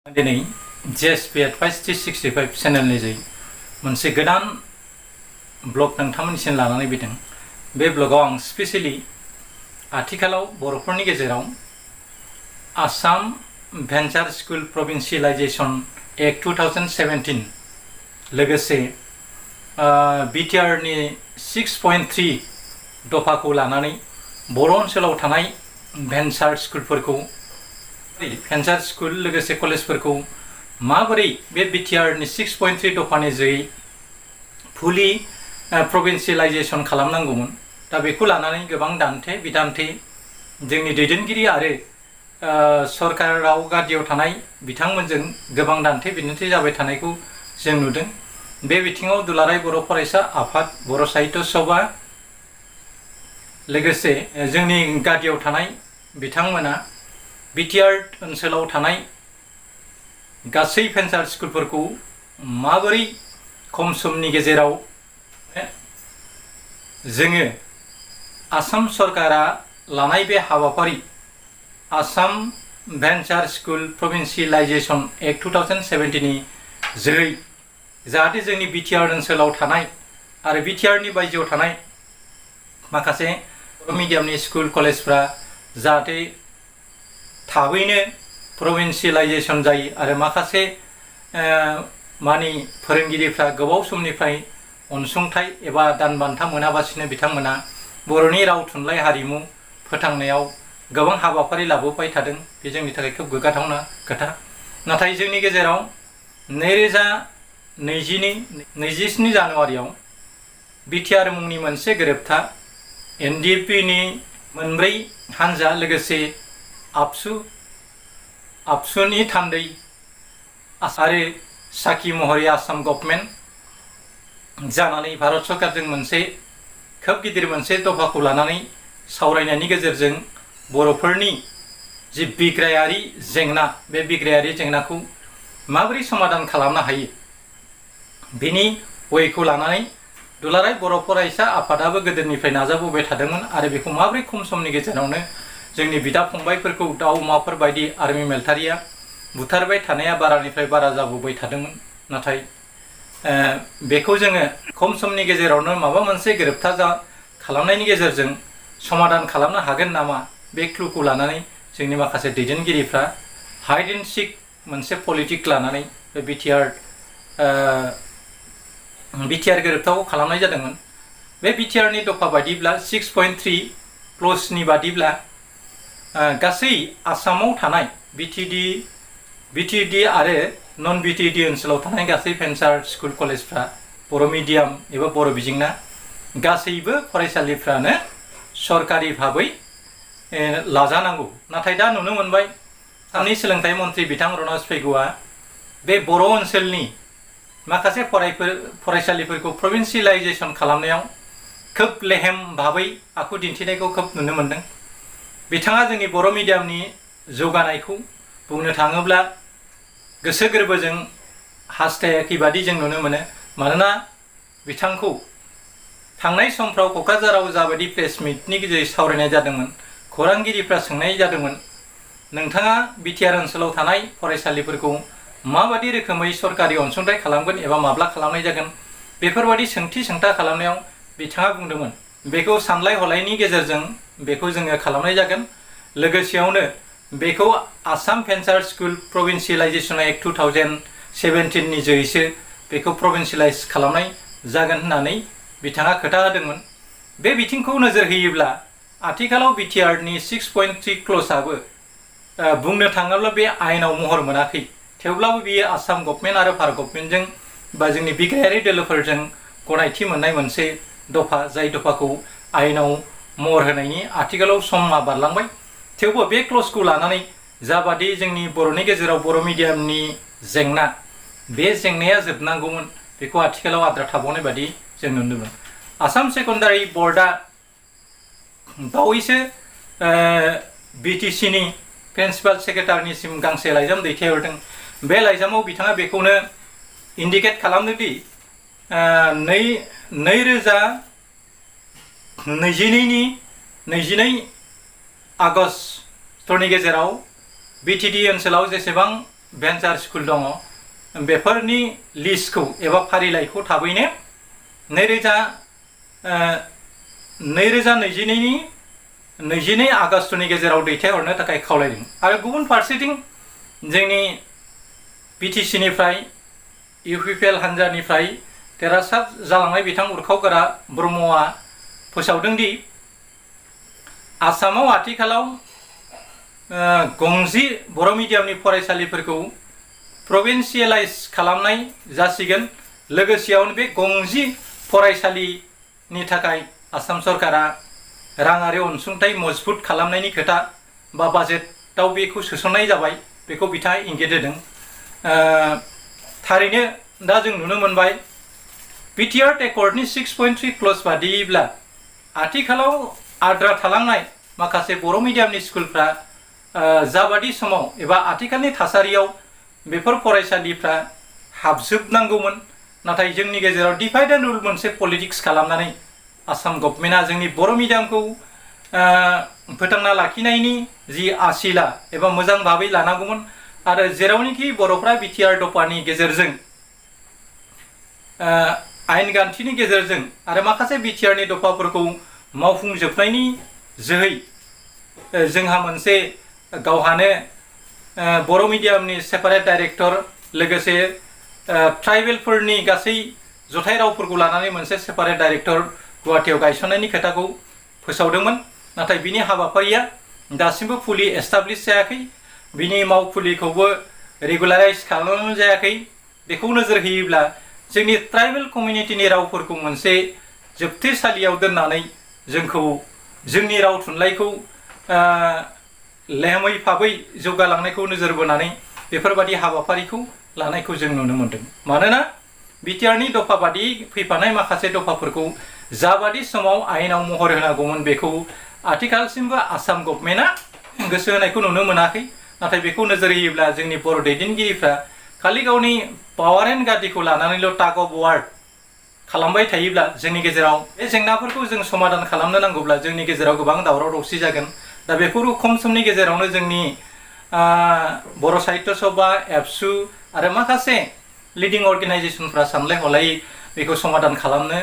दिनै GSP Advice 365 चेनेलनि जै मोनसे गोदान ब्लग नोंथांमोननिसिम लानानै फैदों। बे ब्लगाव आं स्पेशली आथिखालाव बर'फोरनि गेजेराव आसाम भेन्चार स्कुल प्रभिन्सियेलाइजेशन एक्ट 2017 लोगोसे बिटिआरनि 6.3 दफाखौ लानानै बर' ओनसोलाव थानाय भेन्चार स्कुलफोरखौ भेन्चार स्कुल लोगोसे कलेजफोरखौ माबोरै बे बिटिआरनि 6.3 दफानि जै फुलि प्रभिन्सियेलाइजेशन खालामनांगौमोन, दा बेखौ लानानै गोबां दान्थे बिदान्थे जोंनि दैदेनगिरि आरो सरकाराव गादियाव थानाय बिथांमोनजों गोबां दान्थे बिदान्थे जाबाय थानायखौ जों नुदों। बे बिथिङाव दुलाराय बर' फरायसा आफाद, बर' साहित्य सभा लोगोसे जोंनि गादियाव थानाय बिथांमोना बिटिआर ओनसोलाव थानाय गासै भेन्चार स्कुलफोरखौ माबोरै खम समनि गेजेराव जोङो आसाम सरकारा लानाय बे हाबाफारि आसाम भेन्चार स्कुल प्रभिन्सियेलाइजेशन एक्ट 2017 नि जोहै जाहाथे जोंनि बिटिआर ओनसोलाव थानाय आरो बिटिआरनि बायजोआव थानाय माखासे बर' मिडियामनि स्कुल कलेजफ्रा जाहाथे थाबैनो प्रभिन्सियेलाइजेशन जायो आरो माखासे मानि फोरोंगिरिफ्रा गोबाव समनिफ्राय अनसुंथाइ एबा दान बान्था मोनाबासिनो बिथांमोना बर'नि राव थुनलाइ हारिमु फोथांनायाव गोबां हाबाफारि लाबोबाय थादों। बे जोंनि थाखाय खोब गोग्गाथावना खोथा। नाथाय जोंनि गेजेराव 2022 जानुवारियाव बिटिआर मुंनि मोनसे गोरोबथा एनडिएफबिनि मोनब्रै हान्जा लोगोसे आबसुनि थान्दै आरो साखि महरै आसाम गभर्नमेन्ट जानानै भारत सरकारजों मोनसे खोब गिदिर मोनसे दफाखौ लानानै सावरायनायनि गेजेरजों बर'फोरनि जि बिग्रायारि जेंना, बे बिग्रायारि जेंनाखौ माबोरै समाधान खालामनो हायो बेनि वेखौ लानानै दुलाराय बर' फरायसा आफादाबो गोदोनिफ्राय नाजाबोबाय थादोंमोन आरो बेखौ माबोरै खम समनि गेजेरावनो जोंनि बिदा फंबायफोरखौ दाउ अमाफोर बायदि आर्मि मिलिटारिया बुथारबाय थानाया बारानिफ्राय बारा जाबोबाय थादोंमोन। नाथाय बेखौ जोङो खम समनि गेजेरावनो माबा मोनसे गोरोबथा खालामनायनि गेजेरजों समाधान खालामनो हागोन नामा, बे क्लुखौ लानानै जोंनि माखासे दैदेनगिरिफ्रा हाइड एन्ड सिक मोनसे पलिटिक लानानै बे बिटिआर गोरोबथाखौ खालामनाय जादोंमोन। बे बिटिआरनि दफा बायदिब्ला 6.3 क्लजनि बादिब्ला गासै आसामाव थानाय बिटिएडि आरो नन बिटिएडि ओनसोलाव थानाय गासै भेन्चार स्कुल कलेजफ्रा बर' मिडियाम एबा बर' बिजोंना गासैबो फरायसालिफ्रानो सरकारि भाबै लाजानांगौ। नाथाय दा नुनो मोनबाय आसामनि सोलोंथाइ मन्त्रि बिथां रनज पेगुआ बे बर' ओनसोलनि माखासे फरायसालिफोरखौ प्रभिन्सियेलाइजेशन खालामनायाव खोब लेहेम भाबै आखु दिन्थिनायखौ खोब नुनो मोन्दों। बिथाङा जोंनि बर' मिडियामनि जौगानायखौ बुंनो थाङोब्ला गोसो गोरबोजों हास्थायाखै बादि जों नुनो मोनो। मानोना बिथांखौ थांनाय समफ्राव क'क्राझाराव जाबायदि प्रेस मिटनि गेजेरजों सावरायनाय जादोंमोन, खौरांगिरिफ्रा सोंनाय जादोंमोन नोंथाङा बिटिआर ओनसोलाव थानाय फरायसालिफोरखौ माबायदि रोखोमै सरकारि अनसुंथाइ खालामगोन एबा माब्ला खालामनाय जागोन, बेफोरबायदि सोंथि सोंथा खालामनायाव बिथाङा बुंदोंमोन बेखौ सानलाय हलायनि गेजेरजों बेखौ जोङो खालामनाय जागोन। लोगोसेयावनो बेखौ आसाम भेन्चार स्कुल प्रभिन्सियेलाइजेशन एक्ट 2017 नि जोहैसो बेखौ प्रभिन्सियेलाइज खालामनाय जागोन होननानै बिथाङा खोथा होदोंमोन। बे बिथिंखौ नोजोर होयोब्ला आथिखालाव बिटिआरनि 6.3 क्लजआबो बुंनो थाङोब्ला बे आयेनाव महर मोनाखै। थेवब्लाबो बियो आसाम गभर्नमेन्ट आरो भारत गभर्नमेन्टजों बा जोंनि बिग्रायारि दोलोफोरजों गनायथि मोननाय मोनसे दफा, जाय दफाखौ आयेनाव महर होनायनि आथिखालाव समा बारलांबाय। थेवबो बे क्लजखौ लानानै जाबादि जोंनि बर'नि गेजेराव बर' मिडियामनि जेंना, बे जेंनाया जोबनांगौमोन, बेखौ आथिखालाव आद्रा थाबावनाय बादि जों नुनो मोनो। आसाम सेकेन्डारि बर्डआ बावैसो बिटिसिनि प्रिन्सिपाल सेक्रेटारिनिसिम गांसे लाइजाम दैथायहरदों। बे लाइजामाव बिथाङा बेखौनो इन्डिकेट खालामदों दि 2022 आगष्टनि गेजेराव बिटिएडि ओनसोलाव जेसेबां भेन्सार स्कुल दङ बेफोरनि लिस्टखौ एबा फारिलाइखौ थाबैनो 2022 आगस्टनि गेजेराव दैथायहरनो थाखाय खावलायदों। आरो गुबुन फारसेथिं जोंनि BTC निफ्राय UPPL हान्जानिफ्राय देरहासार जालांनाय बिथां उरखावगोरा ब्रह्मआ फोसावदों दि आसामाव आथिखालाव 50 बर' मिडियामनि फरायसालिफोरखौ प्रभिन्सियेलाइज खालामनाय जासिगोन। लोगोसेयावनो बे 50 फरायसालिनि थाखाय आसाम सरकारा राङारि अनसुंथाइ मजबुत खालामनायनि खोथा बा बाजेटआव बेखौ सोसननाय जाबाय, बेखौ बिथाङा इंगित होदों। थारैनो दा जों नुनो मोनबाय BTR एकर्डनि 6.3 क्लज बादियैब्ला आथिखालाव आद्रा थालांनाय माखासे बर' मिडियामनि स्कुलफ्रा जाबादि समाव एबा आथिखालनि थासारियाव बेफोर फरायसालिफ्रा हाबजोबनांगौमोन, नाथाय जोंनि गेजेराव डिभाइड एन्ड रुल मोनसे पलिटिक्स खालामनानै आसाम गभर्नमेन्टआ जोंनि बर' मिडियामखौ फोथांना लाखिनायनि जि आसिला एबा मोजां भाबै लानांगौमोन आरो जेरावनोखि बर'फ्रा BTR दफानि गेजेरजों आयेन गान्थिनि गेजेरजों आरो माखासे BTRनि दफाफोरखौ मावफुंजोबनायनि जोहै जोंहा मोनसे गावहानो बर' मिडियामनि सेपारेट डाइरेक्टर लोगोसे ट्राइबेलफोरनि गासै जथाय रावफोरखौ लानानै मोनसे सेपारेट डाइरेक्टर गुवाहाटीयाव गायसननायनि खोथाखौ फोसावदोंमोन। नाथाय बिनि हाबाफारिया दासिमबो फुलि एस्टाब्लिश जायाखै, बिनि मावखुलिखौबो रेगुलाराइज खालामनाय जायाखै। बेखौ नोजोर होयोब्ला जोंनि ट्राइबेल कमिउनिटिनि रावफोरखौ मोनसे जोबथेसालियाव दोननानै जोंखौ जोंनि राव थुनलाइखौ लेहमै भाबै जौगालांनायखौ नोजोर बोनानै बेफोरबादि हाबाफारिखौ लानायखौ जों नुनो मोनदों। मानोना BTRनि दफा बादि फैफानाय माखासे दफाफोरखौ जाबादि समाव आयेनाव महर होनांगौमोन बेखौ आथिखालसिमबो आसाम गभर्नमेन्टआ गोसो होनायखौ नुनो मोनाखै। नाथाय बेखौ नोजोर होयोब्ला जोंनि बर' दैदेनगिरिफ्रा खालि गावनि पावार एन्ड गादिखौ लानानैल' टाग अफ वार खालामबाय थायोब्ला जोंनि गेजेराव बे जेंनाफोरखौ जों समाधान खालामनो नांगौब्ला जोंनि गेजेराव गोबां दावराव दावसि जागोन। दा बेफोरखौ खम समनि गेजेरावनो जोंनि बर' साहित्य सभा, एबसु आरो माखासे लिडिं अर्गेनाइजेसनफ्रा सानलाय हलायै बेखौ समाधान खालामनो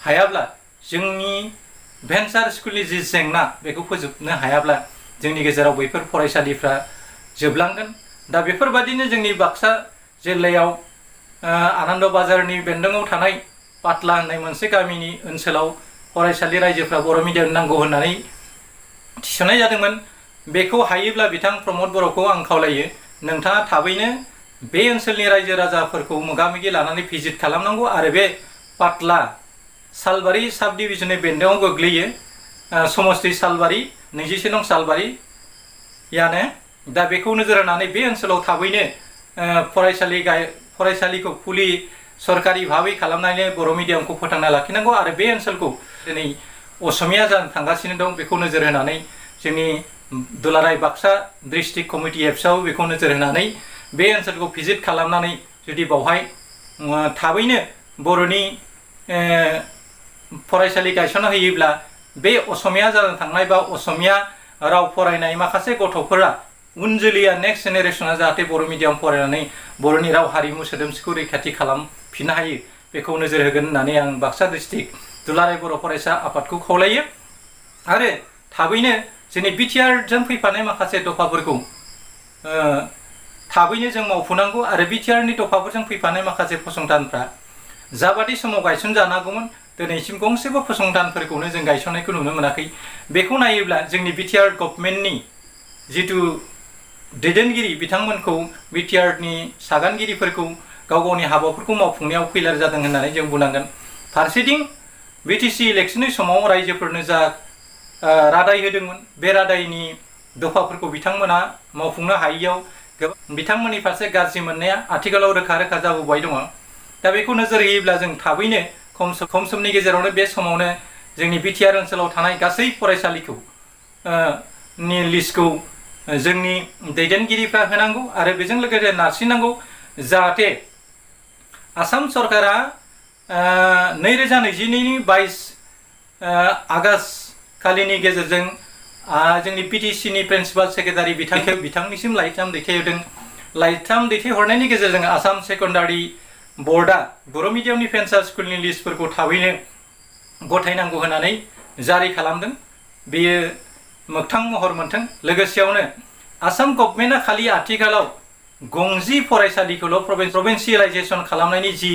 हायाब्ला जोंनि भेन्सार स्कुलनि जि जेंना बेखौ फोजोबनो हायाब्ला जोंनि गेजेराव बैफोर फरायसालिफ्रा जोबलांगोन। दा बेफोरबादिनो जोंनि बाक्सा जिल्लायाव आनन्द बाजारनि बेन्दोङाव थानाय पाटला होननाय मोनसे गामिनि ओनसोलाव फरायसालि रायजोफ्रा बर' मिडियाम नांगौ होननानै थिसननाय जादोंमोन। बेखौ हायोब्ला बिथां प्रमद बर'खौ आं खावलायो, नोंथाङा थाबैनो बे ओनसोलनि रायजो राजाफोरखौ मोगा-मोगि लानानै भिजिट खालामनांगौ आरो बे पाटला सालबारि साब डिभिजननि बेन्दोङाव गोग्लैयो समस्ति सालबारि 21 नं सालबारियानो। दा बेखौ नोजोर होनानै बे ओनसोलाव थाबैनो फरायसालिखौ फुलि सरकारि भाबै खालामनानै बर' मिडियामखौ फोथांना लाखिनांगौ आरो बे ओनसोलखौ दिनै असमिया जानो थांगासिनो दं बेखौ नोजोर होनानै जोंनि दुलाराय बाक्सा डिस्ट्रिक्ट कमिटि एबसुआव बेखौ नोजोर होनानै बे ओनसोलखौ भिजिट खालामनानै जुदि बावहाय थाबैनो बर'नि फरायसालि गायसनना होयोब्ला बे असमिया जानो थांनाय बा असमिया राव फरायनाय माखासे गथ'फोरा उन जोलैया नेक्स्ट जेनेरेसना जाहाथे बर' मिडियाम फरायनानै बर'नि राव हारिमु सोदोमस्रिखौ रैखाथि खालामफिननो हायो बेखौ नोजोर होगोन होननानै आं बाक्सा डिस्ट्रिक्ट दुलाराय बर' फरायसा आफादखौ खावलायो। आरो थाबैनो जोंनि BTRजों फैफानाय माखासे दफाफोरखौ थाबैनो जों मावफुंनांगौ आरो BTRनि दफाफोरजों फैफानाय माखासे फसंथानफ्रा जाबादि समाव गायसनजानांगौमोन दिनैसिम गंसेबो फसंथानफोरखौनो जों गायसननायखौ नुनो मोनाखै। बेखौ नायोब्ला जोंनि BTR गभर्नमेन्टनि जिथु दैदेनगिरि बिथांमोनखौ BTRनि सागानगिरिफोरखौ गाव गावनि हाबाफोरखौ मावफुंनायाव फैलार जादों होननानै जों बुंनांगोन। फारसेथिं BTC इलेक्शननि समाव रायजोफोरनो जा रादाय होदोंमोन बे रादायनि दफाफोरखौ बिथांमोना मावफुंनो हायैयाव बिथांमोननि फारसे गाज्रि मोननाया आथिखालाव रोखा रोखा जाबोबाय दङ। दा बेखौ नोजोर होयोब्ला जों थाबैनो खम समनि गेजेरावनो बे समावनो जोंनि BTR ओनसोलाव थानाय गासै फरायसालिखौ नि लिस्टखौ जोंनि दैदेनगिरिफ्रा होनांगौ आरो बेजों लोगोसे नारसिननांगौ जाहाथे आसाम सरकारा 2022 आगस्ट खालिनि गेजेरजों जोंनि BTCनि प्रिन्सिपाल सेक्रेटारि बिथांनिसिम लाइजाम दैथायहरदों। लाइथाम दैथायहरनायनि गेजेरजों आसाम सेकेन्डारि बोर्डआ बर' मिडियामनि फेन्सार स्कुलनि लिस्टफोरखौ थाबैनो गथायनांगौ होननानै जारि खालामदों। बेयो मोगथां महर मोनथों। लोगोसेयावनो आसाम गभर्नमेन्टआ खालि आथिखालाव गंजि फरायसालिखौल' प्रभिन्सियेलाइजेसन खालामनायनि जि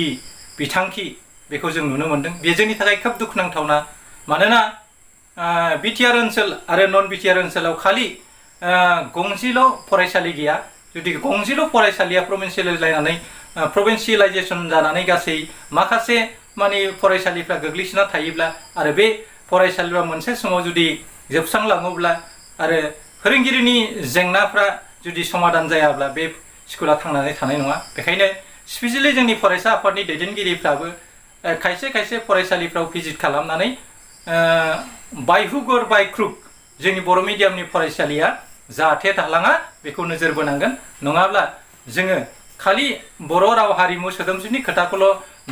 बिथांखि बेखौ जों नुनो मोनदों। बे जोंनि थाखाय खोब दुखुनांथावना। मानोना बिटिआर ओनसोल आरो नन बिटिआर ओनसोलाव खालि गंजिल' फरायसालि गैया। जुदि गंजिल' फरायसालिया प्रभिन्सियेलाइजेसन जानानै गासै माखासे माने फरायसालिफ्रा गोग्लैसोना थायोब्ला आरो बे फरायसालिफ्रा मोनसे समाव जुदि जोबस्रांलाङोब्ला आरो फोरोंगिरिनि जेंनाफ्रा जुदि समाधान जायाब्ला बे स्कुला थांनानै थानाय नङा। बेखायनो स्पेसियेलि जोंनि फरायसा आफादनि दैदेनगिरिफ्राबो खायसे खायसे फरायसालिफ्राव भिजिट खालामनानै बाय हुक अर बाय क्रुक जोंनि बर' मिडियामनि फरायसालिया जाहाथे थालाङा बेखौ नोजोर बोनांगोन। नङाब्ला जोङो खालि बर' राव हारिमु सोदोमस्रिनि खोथाखौल'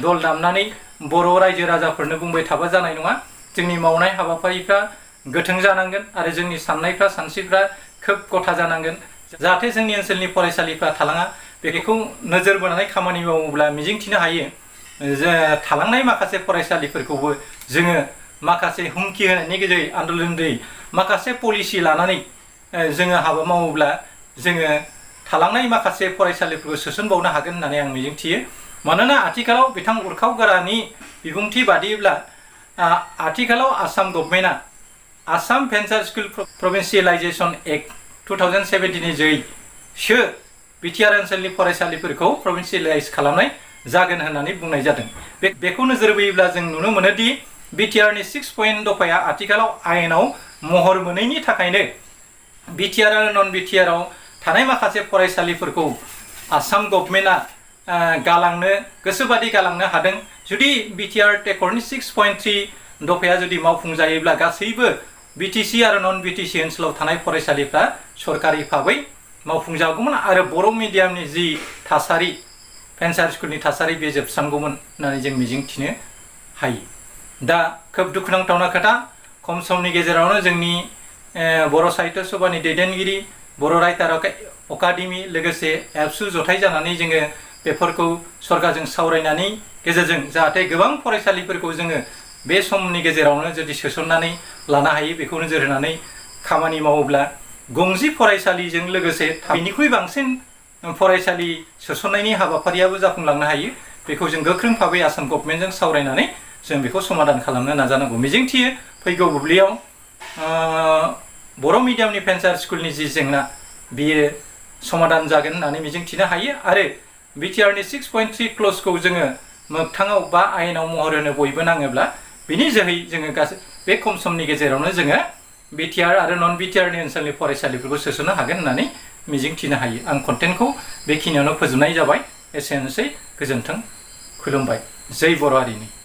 दल दामनानै बर' रायजो राजाफोरनो बुंबाय थाबा जानाय नङा। जोंनि मावनाय हाबाफारिफ्रा गोथों जानांगोन आरो जोंनि साननायफ्रा सानस्रिफ्रा खोब गथा जानांगोन जाहाथे जोंनि ओनसोलनि फरायसालिफ्रा थालाङा। बेखौ नोजोर बोनानै खामानि मावोब्ला मिजिंथिनो हायो जे थालांनाय माखासे फरायसालिफोरखौबो जोङो माखासे हुमखि होनायनि गेजेरै आन्दलनदै माखासे पलिसि लानानै जोङो हाबा मावोब्ला जोङो थालांनाय माखासे फरायसालिफोरखौ सोसनबावनो हागोन होननानै आं मिजिंथियो। मानोना आथिखालाव बिथां उरखाव गोरानि बिबुंथि बादिब्ला आथिखालाव आसाम गभर्नमेन्टआ आसाम फेन्सार स्कुल प्रभिन्सियेलाइजेसन एक्ट 2017 नि जोहैसो बिटिआर ओनसोलनि फरायसालिफोरखौ प्रभिन्सियेलाइज खालामनाय जागोन होननानै बुंनाय जादों। बेखौ नोजोर बोयोब्ला जों नुनो मोनोदि बिटिआरनि 6 पइन्ट दफाया आथिखालाव आयेनाव महर मोनैनि थाखायनो बिटिआर आरो नन बिटिआरआव थानाय माखासे फरायसालिफोरखौ आसाम गभर्नमेन्टआ गालांनो गोसोबादि गालांनो हादों। जुदि बिटिआर टेकरनि 6.3 दफाया जुदि मावफुंजायोब्ला गासैबो बिटिसि आरो नन बिटिसि ओनसोलाव थानाय फरायसालिफ्रा सरकारि भाबै मावफुंजागौमोन आरो बर' मिडियामनि जि थासारि फेन्सार स्कुलनि थासारि बे जोबस्रांगौमोन होननानै जों मिजिंथिनो हायो। दा खोब दुखुनांथावना खोथा खम समनि गेजेरावनो जोंनि बर' साहित्य सभानि दैदेनगिरि बर' रायटार अकादेमि लोगोसे एबसु जथाय जानानै जोङो बेफोरखौ सरकारजों सावरायनायनि गेजेरजों जाहाथे गोबां फरायसालिफोरखौ जोङो बे समनि गेजेरावनो जुदि सोसननानै लानो हायो बेखौ नोजोर होनानै खामानि मावोब्ला गंजि फरायसालिजों लोगोसे बेनिख्रुइ बांसिन फरायसालि सोसननायनि हाबाफारियाबो जाफुंलांनो हायो। बेखौ जों गोख्रों भाबै आसाम गभर्नमेन्टजों सावरायनानै जों बेखौ समाधान खालामनो नाजानांगौ। मिजिंथियो फैगौ बुब्लियाव बर' मिडियामनि फेन्सार स्कुलनि जि जेंना बियो समाधान जागोन होननानै मिजिंथिनो हायो आरो बिटिआरनि 6.3 क्लजखौ जोङो मोगथाङाव बा आयेनाव महर होनो बयबो नाङोब्ला बिनि जोहै जोङो गासै बे खम समनि गेजेरावनो जोङो बिटिआर आरो नन बिटिआरनि ओनसोलनि फरायसालिफोरखौ सोसननो हागोन होननानै मिजिंथिनो हायो। आं कन्टेन्टखौ बेखिनियावनो फोजोबनाय जाबाय। एसेनोसै, गोजोन्थों, खुलुमबाय। जै बर' हारिनि।